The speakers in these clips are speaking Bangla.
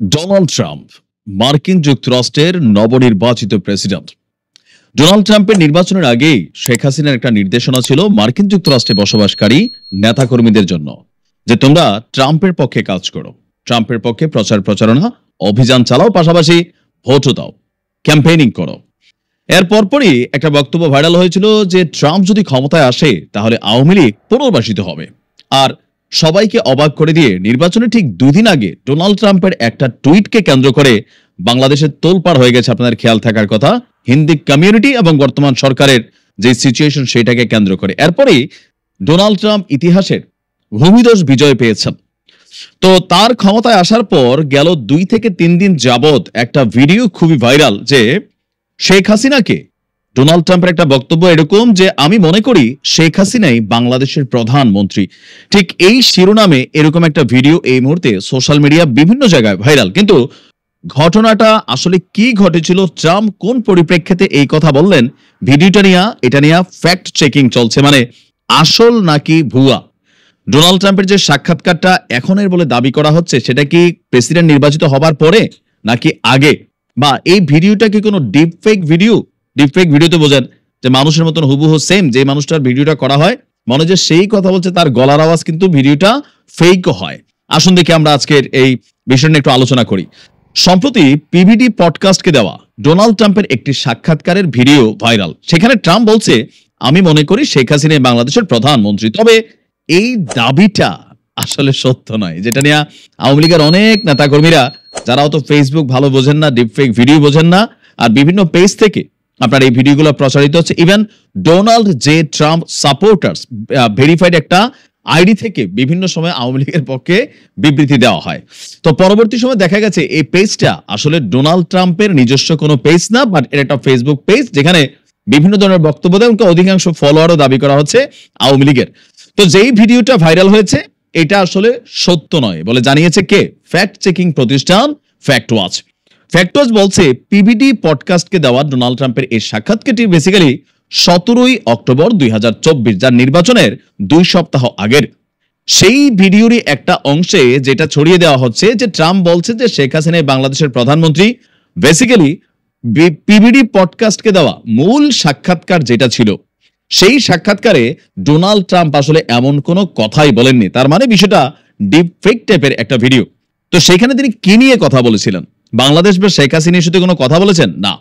ডোনাল্ড ট্রাম্প মার্কিন যুক্তরাষ্ট্রের নবনির্বাচিত প্রেসিডেন্ট। ডোনাল্ড ট্রাম্পের নির্বাচনের আগেই শেখ হাসিনার একটা নির্দেশনা ছিল মার্কিন যুক্তরাষ্ট্রে বসবাসকারী নেতাকর্মীদের জন্য যে তোমরা ট্রাম্পের পক্ষে কাজ করো, ট্রাম্পের পক্ষে প্রচার প্রচারণা অভিযান চালাও, পাশাপাশি ভোটও দাও, ক্যাম্পেইনিং করো। এর পরপরই একটা বক্তব্য ভাইরাল হয়েছিল যে ট্রাম্প যদি ক্ষমতায় আসে তাহলে আওয়ামী লীগ পুনর্বাসিত হবে। আর সবাইকে অবাক করে দিয়ে নির্বাচনের ঠিক 2 দিন আগে ডোনাল্ড ট্রাম্পের একটা টুইটকে কেন্দ্র করে বাংলাদেশের তোলপাড় হয়ে গেছে আপনাদের খেয়াল থাকার কথা, হিন্দি কমিউনিটি এবং বর্তমান সরকারের যে সিচুয়েশন সেটাকে কেন্দ্র করে। এরপরেই ডোনাল্ড ট্রাম্প ইতিহাসের ভূমিধস বিজয় পেয়েছেন। তো তার ক্ষমতায় আসার পর গেল 2 থেকে 3 দিন যাবত একটা ভিডিও খুবই ভাইরাল যে শেখ হাসিনাকে ডোনাল্ড ট্রাম্পের একটা বক্তব্য এরকম যে আমি মনে করি শেখ হাসিনাই বাংলাদেশের প্রধানমন্ত্রী। ঠিক এই শিরোনামে এরকম একটা ভিডিও এই মুহূর্তে সোশ্যাল মিডিয়া বিভিন্ন জায়গায় ভাইরাল। কিন্তু ঘটনাটা আসলে কি ঘটেছিল, ট্রাম্প কোন পরিপ্রেক্ষিতে এই কথা বললেন, ভিডিওটা নিয়ে ফ্যাক্ট চেকিং চলছে, মানে আসল নাকি ভুয়া। ডোনাল্ড ট্রাম্পের যে সাক্ষাৎকারটা এখনের বলে দাবি করা হচ্ছে সেটা কি প্রেসিডেন্ট নির্বাচিত হবার পরে নাকি আগে, বা এই ভিডিওটা কি কোনো deep fake video? Deep fake ভিডিওতে বোঝেন যে মানুষের মতন হুবহু সেম যে মানুষটার ভিডিওটা করা হয় মনে যে সেই কথা বলছে তার গলার আওয়াজ কিন্তু ভিডিওটা ফেকও হয়। আসুন দেখি আমরা আজকের এই বিষয় নিয়ে একটু আলোচনা করি। সম্প্রতি পিবিডি পডকাস্টকে দেওয়া ডোনাল্ড ট্রাম্পের একটি সাক্ষাৎকারের ভিডিও ভাইরাল। সেখানে ট্রাম্প বলছে আমি মনে করি শেখ হাসিনা বাংলাদেশের প্রধানমন্ত্রী। তবে এই দাবিটা আসলে সত্য নয়, যেটা নিয়ে আওয়ামী লীগের অনেক নেতাকর্মীরা যারা অত ফেসবুক ভালো বোঝেন না, ডিপফেক ভিডিও বোঝেন না, আর বিভিন্ন পেজ থেকে আপনার এই ভিডিওগুলো প্রচারিত হচ্ছে। Even Donald J Trump supporters verified একটা আইডি থেকে বিভিন্ন সময় আওয়ামী লীগের পক্ষে বিবৃতি দেওয়া হয়। তো পরবর্তী সময় দেখা গেছে এই পেজটা আসলে ডোনাল্ড ট্রাম্পের নিজস্ব কোনো পেজ না, বাট এটা একটা ফেসবুক পেজ যেখানে বিভিন্ন ধরনের বক্তব্য দেয়, অধিকাংশ ফলোয়ারও দাবি করা হচ্ছে আওয়ামী লীগের। তো যেই ভিডিওটা ভাইরাল হয়েছে এটা আসলে সত্য নয় বলে জানিয়েছে কে? ফ্যাক্ট চেকিং প্রতিষ্ঠান ফ্যাক্ট ওয়াচ। ফ্যাক্ট ওয়াচ বলছে পিবিডি পডকাস্টকে দেওয়া ডোনাল্ড ট্রাম্পের এই সাক্ষাৎকারটি বেসিক্যালি 17ই অক্টোবর 2024, যার নির্বাচনের 2 সপ্তাহ আগের। সেই ভিডিওরই একটা অংশে যেটা ছড়িয়ে দেওয়া হচ্ছে যে ট্রাম্প বলছে যে শেখ হাসিনা বাংলাদেশের প্রধানমন্ত্রী। বেসিক্যালি পিবিডি পডকাস্টকে দেওয়া মূল সাক্ষাৎকার যেটা ছিল সেই সাক্ষাৎকারে ডোনাল্ড ট্রাম্প আসলে এমন কোনো কথাই বলেননি। তার মানে বিষয়টা ডিপ ফেক টাইপের একটা ভিডিও। তো সেখানে তিনি কি নিয়ে কথা বলেছিলেন? বাংলাদেশ বা শেখ হাসিনার সাথে কোনো কথা বলেছেন না।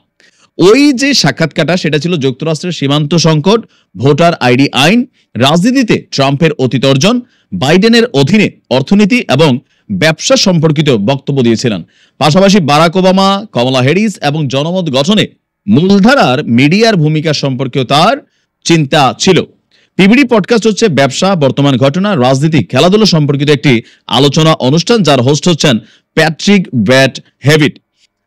ওই যে সাক্ষাৎকারটা সেটা ছিল যুক্তরাষ্ট্রের সীমান্ত সংকট, ভোটার আইডি আইন, রাজনীতিতে ট্রাম্পের অতীত অর্জন, বাইডেনের অধীনে অর্থনীতি এবং ব্যবসা সম্পর্কিত বক্তব্য দিয়েছিলেন। পাশাপাশি বারাক ওবামা, কমলা হ্যারিস এবং জনমত গঠনে মূলধারার মিডিয়ার ভূমিকা সম্পর্কেও তার চিন্তা ছিল। পিবিডি পডকাস্ট হচ্ছে ব্যবসা, বর্তমান ঘটনা, রাজনীতি, খেলাধুলা সম্পর্কিত একটি আলোচনা অনুষ্ঠান যার হোস্ট হচ্ছেন প্যাট্রিক ব্যাট হেভিট।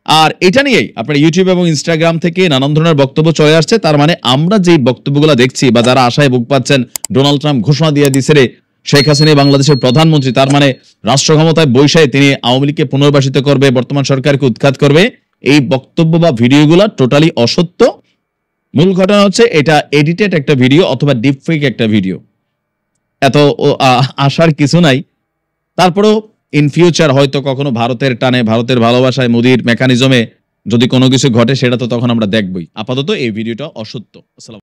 আর এটা নিয়েই আপনার ইউটিউব এবং ইনস্টাগ্রাম থেকে নানান ধরনের বক্তব্য চলে আসছে। তার মানে আমরা যেই বক্তব্যগুলো দেখছি বা যারা আশায় বুক পাচ্ছেন ডোনাল্ড ট্রাম্প ঘোষণা দিয়ে দিছে রে শেখ হাসিনা বাংলাদেশের প্রধানমন্ত্রী, তার মানে রাষ্ট্র ক্ষমতায় বৈশায় তিনি আওয়ামী লীগকে পুনর্বাসিত করবে, বর্তমান সরকারকে উৎখাত করবে, এই বক্তব্য বা ভিডিওগুলো টোটালি অসত্য। মূল ঘটনা হচ্ছে এটা এডিটেড একটা ভিডিও অথবা ডিপফেক একটা ভিডিও। এত আসার কিছু নাই। তারপরেও ইন ফিউচার হয়তো কখনো ভারতের টানে, ভারতের ভালোবাসায়, মোদির মেকানিজমে যদি কোনো কিছু ঘটে সেটা তো তখন আমরা দেখবই। আপাতত এই ভিডিওটা অসত্য। আসসালাম।